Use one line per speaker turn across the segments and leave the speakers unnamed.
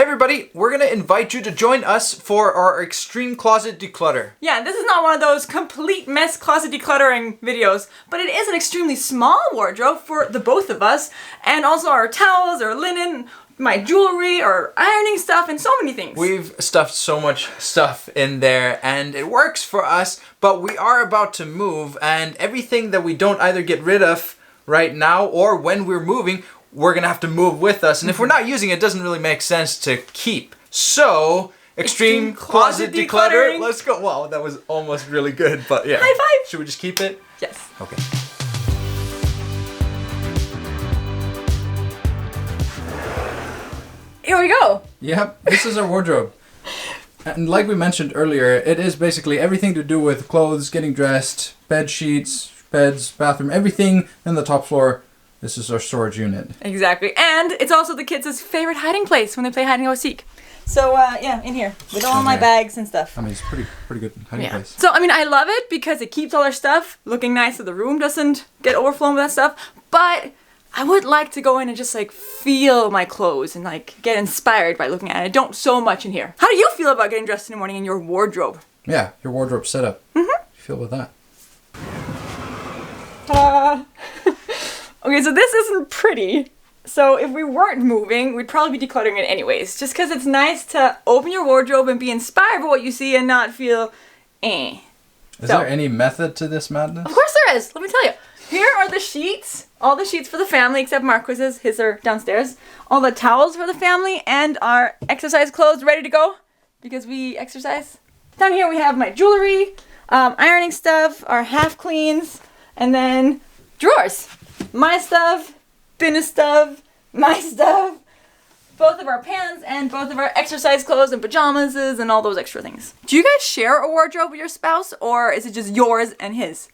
everybody, we're going to invite you to join us for our extreme closet declutter.
Yeah, this is not one of those complete mess closet decluttering videos, but it is an extremely small wardrobe for the both of us, and also our towels, our linen, my jewelry, our ironing stuff, and so many things.
We've stuffed so much stuff in there, and it works for us, but we are about to move, and everything that we don't either get rid of right now or when we're moving, we're gonna have to move with us, and if we're not using it, it doesn't really make sense to keep. So, extreme closet declutter. Let's go. Wow, that was almost really good, but yeah.
High five!
Should we just keep it?
Yes.
Okay.
Here we go.
Yep, this is our wardrobe. And like we mentioned earlier, it is basically everything to do with clothes, getting dressed, bed sheets, beds, bathroom, everything in the top floor. This is our storage unit.
Exactly. And it's also the kids' favorite hiding place when they play hide and go seek. So, yeah, in here with all my bags and stuff.
I mean, it's pretty good hiding place.
So, I mean, I love it because it keeps all our stuff looking nice so the room doesn't get overflown with that stuff. But I would like to go in and just, like, feel my clothes and, like, get inspired by looking at it. I don't so much in here. How do you feel about getting dressed in the morning in your wardrobe?
Yeah, your wardrobe setup. Mm-hmm. How do you feel with that?
Okay, so this isn't pretty. So if we weren't moving, we'd probably be decluttering it anyways. Just because it's nice to open your wardrobe and be inspired by what you see and not feel, eh.
Is there any method to this madness?
Of course there is. Let me tell you. Here are the sheets. All the sheets for the family except Marquis's. His are downstairs. All the towels for the family and our exercise clothes ready to go because we exercise. Down here we have my jewelry, ironing stuff, our half cleans, and then drawers. My stuff, Binna's stuff, my stuff, both of our pants and both of our exercise clothes and pajamas and all those extra things. Do you guys share a wardrobe with your spouse or is it just yours and his?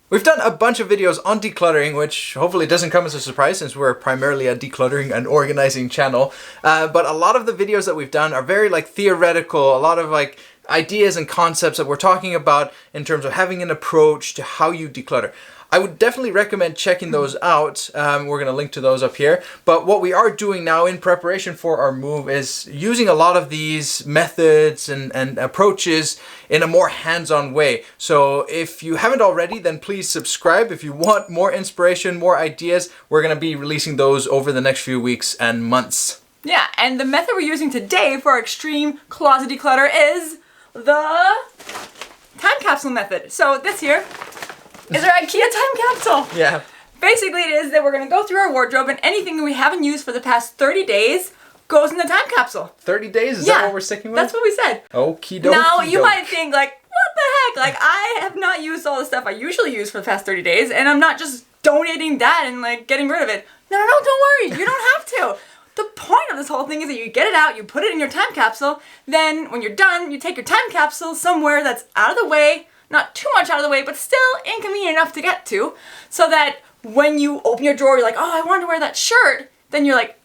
We've done a bunch of videos on decluttering, which hopefully doesn't come as a surprise since we're primarily a decluttering and organizing channel. But a lot of the videos that we've done are very like theoretical, a lot of like ideas and concepts that we're talking about in terms of having an approach to how you declutter. I would definitely recommend checking those out. We're going to link to those up here. But what we are doing now in preparation for our move is using a lot of these methods and approaches in a more hands-on way. So if you haven't already, then please subscribe. If you want more inspiration, more ideas, we're going to be releasing those over the next few weeks and months.
Yeah, and the method we're using today for our extreme closet declutter is the time capsule method. So this here is our IKEA time capsule.
Yeah.
Basically it is that we're going to go through our wardrobe and anything that we haven't used for the past 30 days goes in the time capsule.
30 days? Is that what we're sticking with?
That's what we said.
Okie dokie.
Now you might think like, what the heck? Like I have not used all the stuff I usually use for the past 30 days and I'm not just donating that and like getting rid of it. No, don't worry. You don't have to. The point of this whole thing is that you get it out, you put it in your time capsule, then when you're done, you take your time capsule somewhere that's out of the way, not too much out of the way, but still inconvenient enough to get to, so that when you open your drawer, you're like, oh, I wanted to wear that shirt, then you're like,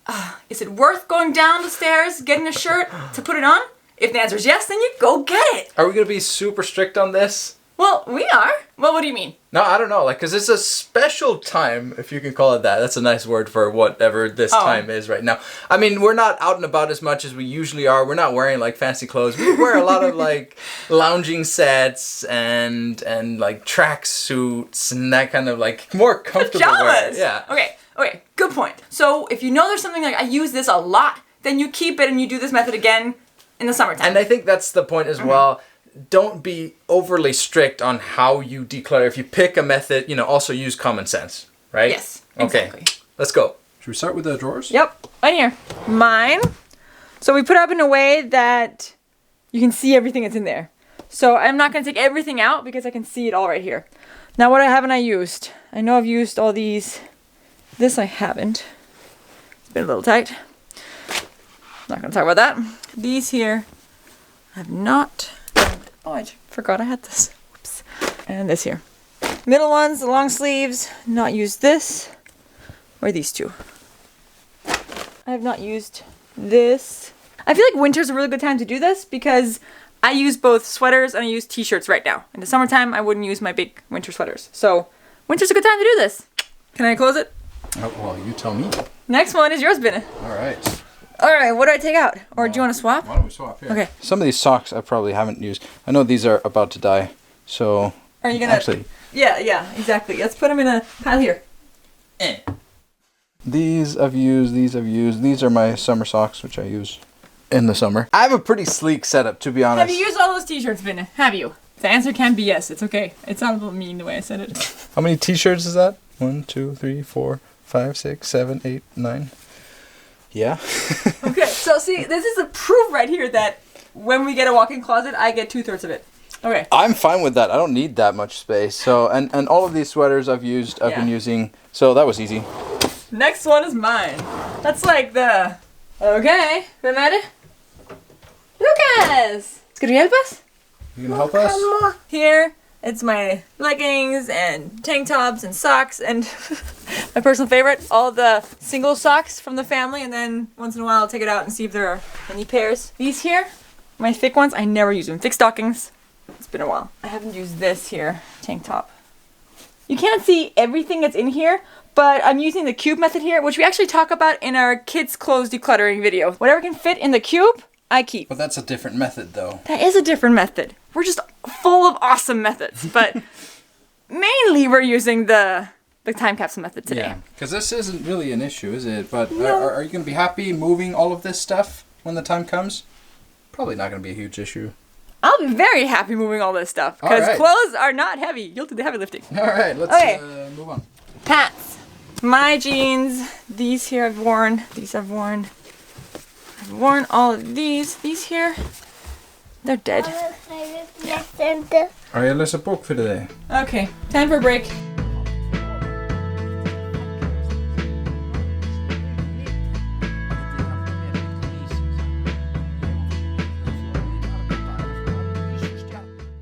is it worth going down the stairs, getting a shirt to put it on? If the answer is yes, then you go get it.
Are we going to be super strict on this?
Well, we are. Well, what do you mean?
No, I don't know, like, because it's a special time, if you can call it that. That's a nice word for whatever this time is right now. I mean, we're not out and about as much as we usually are. We're not wearing, like, fancy clothes. We wear a lot of, like, lounging sets and like, track suits and that kind of, like, more comfortable
Pajamas!
wear. Yeah.
Okay, good point. So, if you know there's something like, I use this a lot, then you keep it and you do this method again in the summertime.
And I think that's the point as well. Don't be overly strict on how you declutter. If you pick a method, also use common sense, right?
Yes, exactly.
Okay, let's go.
Should we start with the drawers?
Yep, right here. Mine. So we put it up in a way that you can see everything that's in there. So I'm not going to take everything out because I can see it all right here. Now what haven't I used? I know I've used all these. This I haven't. It's been a little tight. Not going to talk about that. These here I have not. Oh, I forgot I had this. Whoops. And this here. Middle ones, the long sleeves, not used this. Or these two. I have not used this. I feel like winter's a really good time to do this because I use both sweaters and I use t-shirts right now. In the summertime, I wouldn't use my big winter sweaters. So, winter's a good time to do this. Can I close it?
Oh, well, you tell me.
Next one is yours, Binna.
All right.
All right, what do I take out? Or do you want to swap?
Why don't we swap here?
Okay.
Some of these socks I probably haven't used. I know these are about to die, so...
Are you gonna...
Actually...
Yeah, exactly. Let's put them in a pile here.
These I've used, these I've used. These are my summer socks, which I use in the summer. I have a pretty sleek setup, to be honest.
Have you used all those t-shirts, Vinny? Have you? The answer can be yes. It's okay. It sounded a little mean the way I said it.
How many t-shirts is that? 1, 2, 3, 4, 5, 6, 7, 8, 9. Yeah.
Okay, so see, this is a proof right here that when we get a walk-in closet, I get 2/3 of it. Okay.
I'm fine with that. I don't need that much space. So, and all of these sweaters I've used, I've been using. So that was easy.
Next one is mine. That's like the... Okay, vem är det? Lucas! Ska du hjälpa oss?
You can help us?
Here, it's my leggings and tank tops and socks and my personal favorite, all the single socks from the family, and then once in a while I'll take it out and see if there are any pairs. These here, my thick ones, I never use them. Thick stockings. It's been a while. I haven't used this here, tank top. You can't see everything that's in here, but I'm using the cube method here, which we actually talk about in our kids' clothes decluttering video. Whatever can fit in the cube, I keep.
But that's a different method, though.
That is a different method. We're just full of awesome methods, but mainly we're using the time capsule method today.
Yeah, because this isn't really an issue, is it? But
No.
are you going to be happy moving all of this stuff when the time comes? Probably not going to be a huge issue.
I'll be very happy moving all this stuff because
All right.
clothes are not heavy. You'll do the heavy lifting.
All right, let's
Okay.
move on.
Pants. My jeans. These here I've worn. These I've worn. I've worn all of these. These here, they're dead.
Har jag läst en bok för dig?
Okay, time for a break.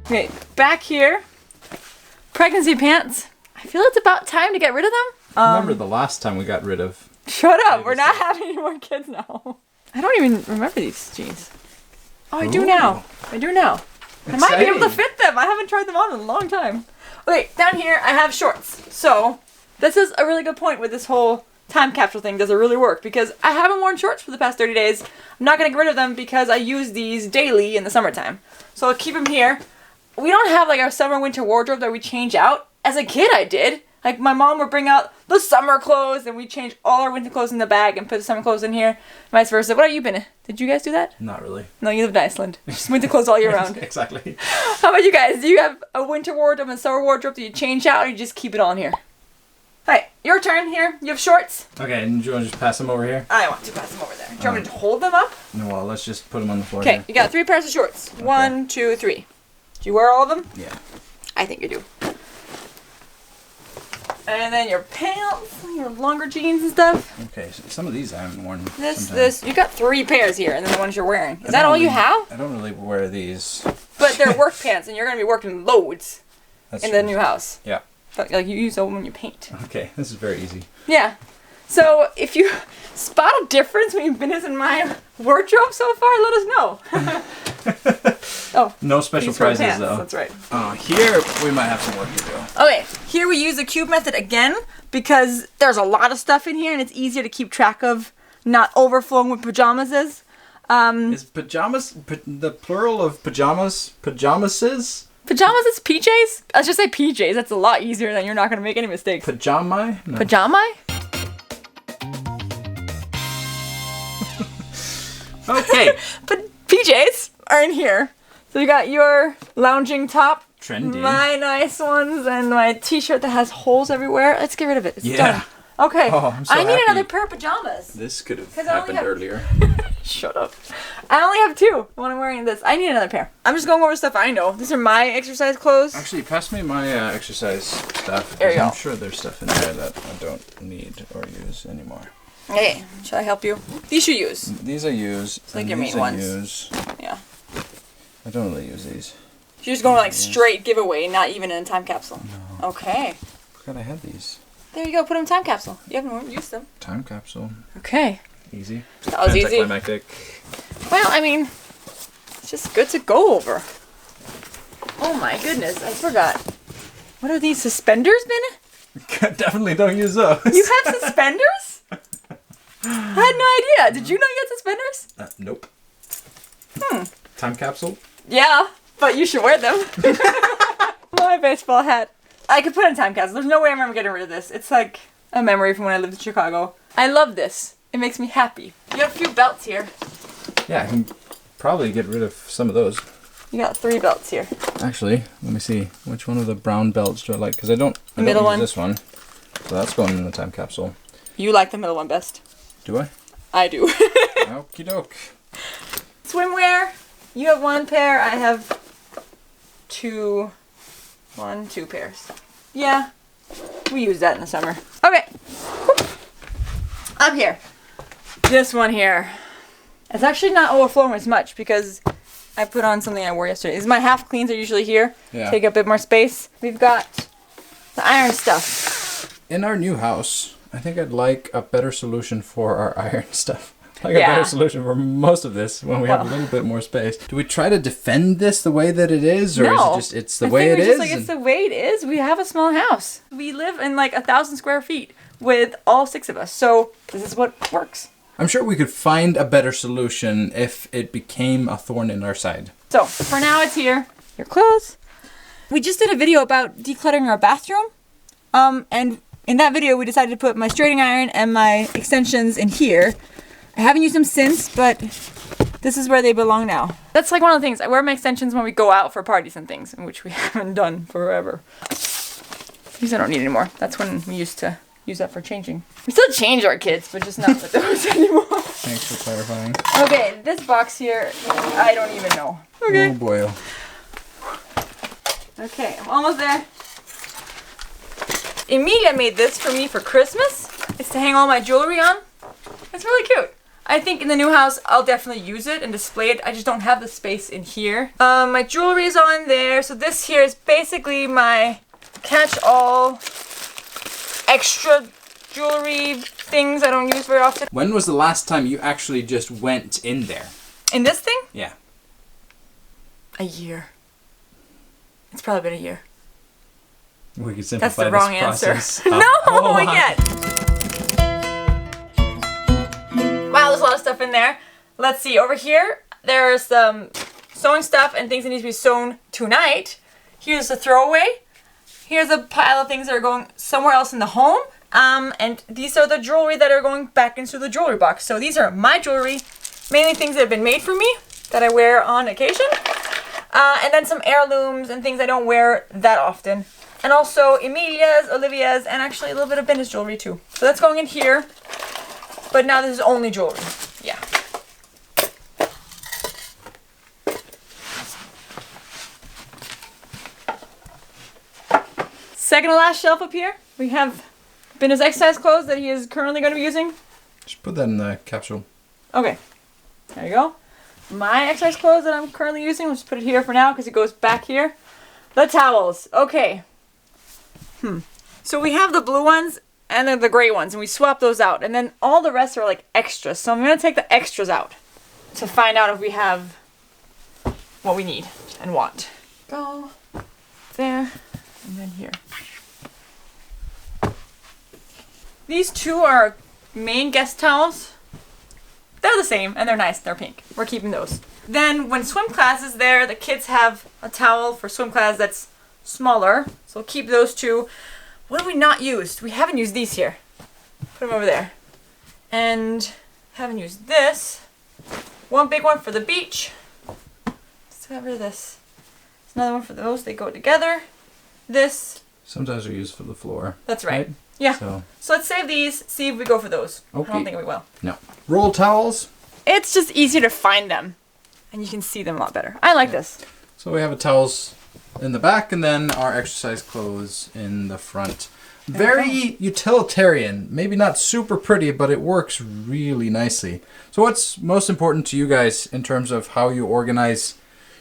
Okay, back here. Pregnancy pants. I feel it's about time to get rid of them.
Remember the last time we got rid of...
Shut up, we're not having any more kids now. I don't even remember these jeans. Oh, I do
Ooh.
now. I do now. I might be able to
Exciting.
fit them. I haven't tried them on in a long time. Okay, down here I have shorts. So, this is a really good point with this whole time capsule thing. Does it really work? Because I haven't worn shorts for the past 30 days. I'm not going to get rid of them because I use these daily in the summertime. So I'll keep them here. We don't have like our summer winter wardrobe that we change out. As a kid I did. Like my mom would bring out the summer clothes and we change all our winter clothes in the bag and put the summer clothes in here. Vice versa. What have you been? Did you guys do that?
Not really.
No, you lived in Iceland. Just winter clothes all year round.
Exactly.
How about you guys? Do you have a winter wardrobe and a summer wardrobe that you change out or you just keep it all in here? Alright, your turn here. You have shorts.
Okay, and do you want to just pass them over here?
I want to pass them over there. Do you want me to hold them up?
No, well, let's just put them on the floor
Okay,
here.
you got 3 pairs of shorts. 1, 2, 3. Do you wear all of them?
Yeah.
I think you do. And then your pants, your longer jeans and stuff.
Okay, so some of these I haven't worn.
This. You got 3 pairs here, and then the ones you're wearing. Is that all you have?
I don't really wear these.
But they're work pants, and you're gonna be working loads
That's
in the
true.
new house.
Yeah.
Like you use them when you paint.
Okay, this is very easy.
Yeah. So if you spot a difference when you've been in my wardrobe so far, let us know. Oh,
No special
these were
prizes
pants.
though.
That's right.
Here we might have some work to do.
Okay, here we use the cube method again because there's a lot of stuff in here and it's easier to keep track of, not overflowing with pajamas is.
Is pajamas the plural of pajamas? Pajamases?
Pajamas is PJs? Let's just say PJs. That's a lot easier, then you're not going to make any mistakes.
Pajama? No.
Pajama?
Okay.
But PJs are in here. So you got your lounging top,
Trendy.
my nice ones, and my t-shirt that has holes everywhere. Let's get rid of it. It's
Yeah.
done. Okay.
Oh, I'm so
I need
happy.
another pair of pajamas.
This could have
'Cause I only
happened
have-
earlier.
Shut up. I only have 2 when I'm wearing this. I need another pair. I'm just going over stuff I know. These are my exercise clothes.
Actually, pass me my exercise stuff.
There you
'cause I'm
go.
sure there's stuff in there that I don't need or use anymore.
Hey, should I help you? These you use.
These I use.
like
and
your
these
main
I
ones.
use.
Yeah.
I don't really use these.
You're just going like straight giveaway, not even in a time capsule.
No.
Okay.
God, I had these.
There you go. Put them in time capsule. You haven't used them.
Time capsule.
Okay.
Easy.
That was easy.
Anticlimactic.
Well, I mean, it's just good to go over. Oh my goodness, I forgot. What are these suspenders, Ben?
Definitely don't use those.
You have suspenders? I had no idea. Did you know you had suspenders?
Nope. Time capsule?
Yeah, but you should wear them. My baseball hat. I could put in time capsule. There's no way I'm ever getting rid of this. It's like a memory from when I lived in Chicago. I love this. It makes me happy. You have a few belts here.
Yeah, I can probably get rid of some of those.
You got 3 belts here.
Actually, let me see. Which one of the brown belts do I like? Because I don't
Middle
use
one.
this one. So that's going in the time capsule.
You like the middle one best.
Do I?
I do.
Okie doke.
Swimwear. You have 1 pair. I have 2 pairs. Yeah. We use that in the summer. Okay. Up here. This one here. It's actually not overflowing as much because I put on something I wore yesterday. These my half cleans are usually here.
Yeah.
Take up a bit more space. We've got the iron stuff.
In our new house, I think I'd like a better solution for our iron stuff. Like
Yeah.
a better solution for most of this when we have a little bit more space. Do we try to defend this the way that it is, or is it just it's the way it is?
It's the way it is. We have a small house. We live in like 1,000 square feet with all 6 of us. So this is what works.
I'm sure we could find a better solution if it became a thorn in our side.
So for now it's here. Your clothes. We just did a video about decluttering our bathroom. And in that video we decided to put my straightening iron and my extensions in here. I haven't used them since, but this is where they belong now. That's like one of the things. I wear my extensions when we go out for parties and things, which we haven't done forever. These I don't need anymore. That's when we used to use that for changing. We still change our kids, but just not with those anymore.
Thanks for clarifying.
Okay, this box here, I don't even know. Okay.
Oh boy.
Okay, I'm almost there. Emilia made this for me for Christmas. It's to hang all my jewelry on. It's really cute. I think in the new house, I'll definitely use it and display it. I just don't have the space in here. My jewelry is on there. So this here is basically my catch-all extra jewelry things I don't use very often.
When was the last time you actually just went in there?
In this thing?
Yeah.
A year. It's probably been a year.
We could simplify
That's the wrong
this process.
answer. No, we can't. Wow, there's a lot of stuff in there. Let's see, over here, there's some sewing stuff and things that need to be sewn tonight. Here's the throwaway. Here's a pile of things that are going somewhere else in the home. And these are the jewelry that are going back into the jewelry box. So these are my jewelry, mainly things that have been made for me that I wear on occasion. And then some heirlooms and things I don't wear that often. And also Emilia's, Olivia's, and actually a little bit of vintage jewelry too. So that's going in here. But now this is only jewelry. Yeah. Second to last shelf up here, we have Binna's exercise clothes that he is currently going to be using.
Just put that in the capsule.
Okay. There you go. My exercise clothes that I'm currently using, we'll just put it here for now because it goes back here. The towels. Okay. So we have the blue ones and then the gray ones, and we swap those out. And then all the rest are like extras. So I'm going to take the extras out to find out if we have what we need and want. Go there and then here. These 2 are main guest towels. They're the same and they're nice. They're pink. We're keeping those. Then when swim class is there, the kids have a towel for swim class that's smaller. So we'll keep those 2. What have we not used? We haven't used these here. Put them over there. And haven't used this. One big one for the beach. Let's get rid of this. There's another one for those. They go together. This.
Sometimes they're used for the floor.
That's right. Yeah. So let's save these. See if we go for those.
Okay.
I don't think we will.
No. Roll towels.
It's just easier to find them. And you can see them a lot better. I like this.
So we have a towels in the back and then our exercise clothes in the front. Very utilitarian. Maybe not super pretty, but it works really nicely. So what's most important to you guys in terms of how you organize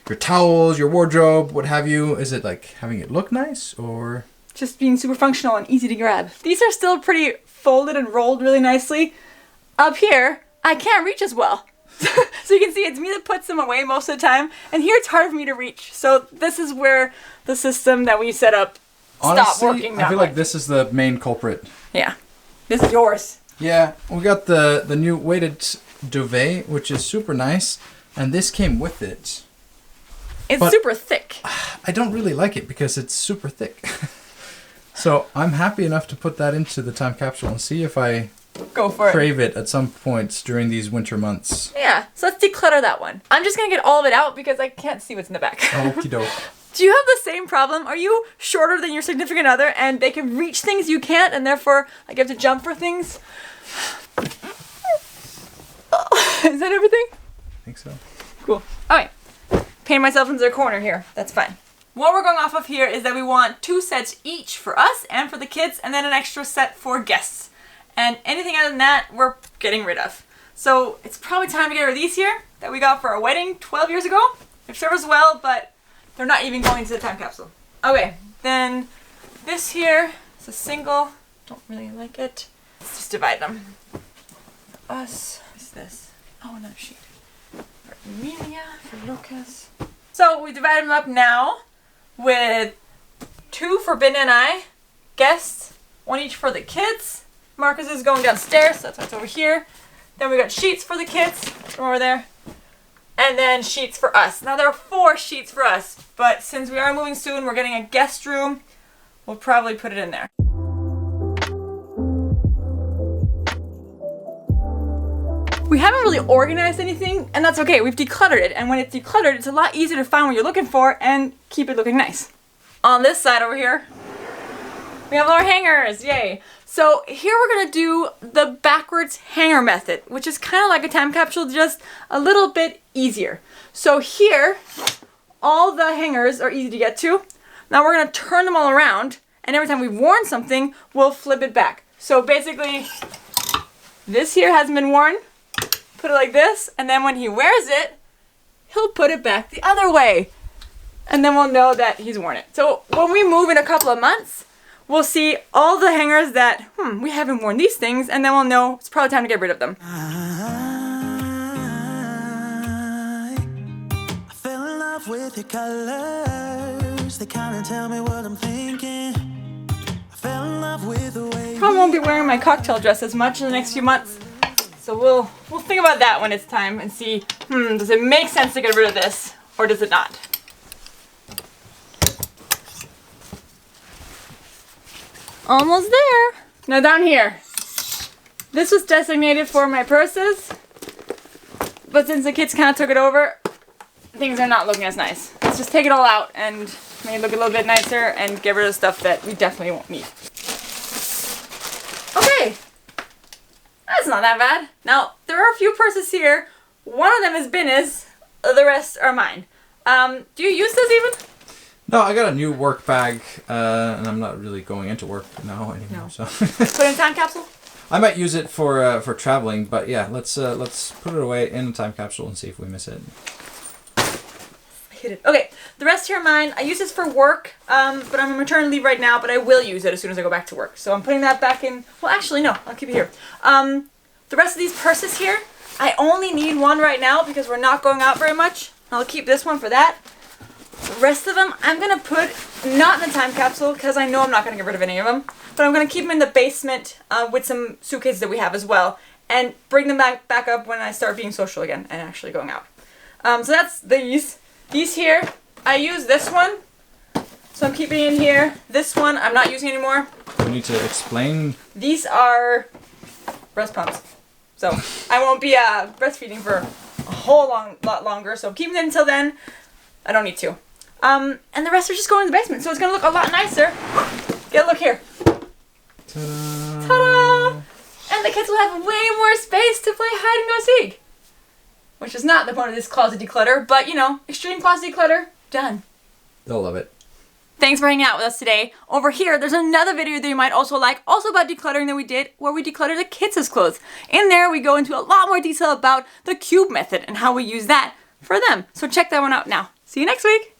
your towels, your wardrobe, what have you? Is it like having it look nice or?
Just being super functional and easy to grab. These are still pretty folded and rolled really nicely. Up here, I can't reach as well. So you can see it's me that puts them away most of the time. And here it's hard for me to reach. So this is where the system that we set up stopped
Honestly,
working now.
I feel like this is the main culprit.
Yeah. This is yours.
Yeah, we got the new weighted duvet, which is super nice, and this came with it.
It's
But
super thick.
I don't really like it because it's super thick. So I'm happy enough to put that into the time capsule and see if I
Go for it.
crave it at some points during these winter months.
Yeah, so let's declutter that one. I'm just gonna get all of it out because I can't see what's in the back.
Okie doke.
Do you have the same problem? Are you shorter than your significant other and they can reach things you can't and therefore like you have to jump for things? Is that everything?
I think so.
Cool. Alright. Painting myself into a corner here. That's fine. What we're going off of here is that we want 2 sets each for us and for the kids and then an extra set for guests. And anything other than that, we're getting rid of. So it's probably time to get rid of these here that we got for our wedding 12 years ago. They've served us well, but they're not even going to the time capsule. Okay, then this here is a single. Don't really like it. Let's just divide them. Us. What's this? Oh, another sheet. For Emilia, for Lucas. So we divided them up now with 2 for Ben and I, guests, 1 each for the kids. Marcus is going downstairs, so that's why it's over here. Then we got sheets for the kids from over there. And then sheets for us. Now there are 4 sheets for us, but since we are moving soon, we're getting a guest room. We'll probably put it in there. We haven't really organized anything, and that's okay. We've decluttered it, and when it's decluttered, it's a lot easier to find what you're looking for and keep it looking nice. On this side over here, we have our hangers, yay. So here we're gonna do the backwards hanger method, which is kind of like a time capsule, just a little bit easier. So here, all the hangers are easy to get to. Now we're gonna turn them all around, and every time we've worn something, we'll flip it back. So basically, this here hasn't been worn. Put it like this, and then when he wears it, he'll put it back the other way. And then we'll know that he's worn it. So when we move in a couple of months, we'll see all the hangers that, we haven't worn these things, and then we'll know it's probably time to get rid of them.
I fell in love with your colors. They kind of tell me what I'm thinking. I fell in love with the way.
Probably won't be wearing my cocktail dress as much in the next few months. So we'll think about that when it's time and see, does it make sense to get rid of this or does it not? Almost there. Now down here. This was designated for my purses, but since the kids kind of took it over, things are not looking as nice. Let's just take it all out and make it look a little bit nicer and get rid of stuff that we definitely won't need. Okay. That's not that bad. Now, there are a few purses here. One of them is Binna's, the rest are mine. Do you use this even?
No, I got a new work bag, and I'm not really going into work now anymore.
No.
So
Put in a time capsule?
I might use it for traveling, but yeah, let's put it away in a time capsule and see if we miss it.
Hit it. Okay, the rest here are mine. I use this for work, but I'm on maternity leave right now, but I will use it as soon as I go back to work. So I'm putting that back in. Well, actually, no, I'll keep it here. The rest of these purses here, I only need one right now because we're not going out very much. I'll keep this one for that. The rest of them, I'm going to put not in the time capsule because I know I'm not going to get rid of any of them, but I'm going to keep them in the basement with some suitcases that we have as well and bring them back up when I start being social again and actually going out. So that's these. These here, I use this one, so I'm keeping it in here. This one, I'm not using anymore.
We need to explain.
These are breast pumps. So I won't be breastfeeding for a whole lot longer, so I'm keeping it until then. I don't need to. And the rest are just going in the basement, so it's going to look a lot nicer. Get a look here.
Ta-da!
Ta-da! And the kids will have way more space to play hide and go seek. Which is not the point of this closet declutter, but you know, extreme closet declutter, done.
They'll love it.
Thanks for hanging out with us today. Over here, there's another video that you might also like, also about decluttering that we did, where we decluttered the kids' clothes. In there, we go into a lot more detail about the cube method and how we use that for them. So check that one out now. See you next week.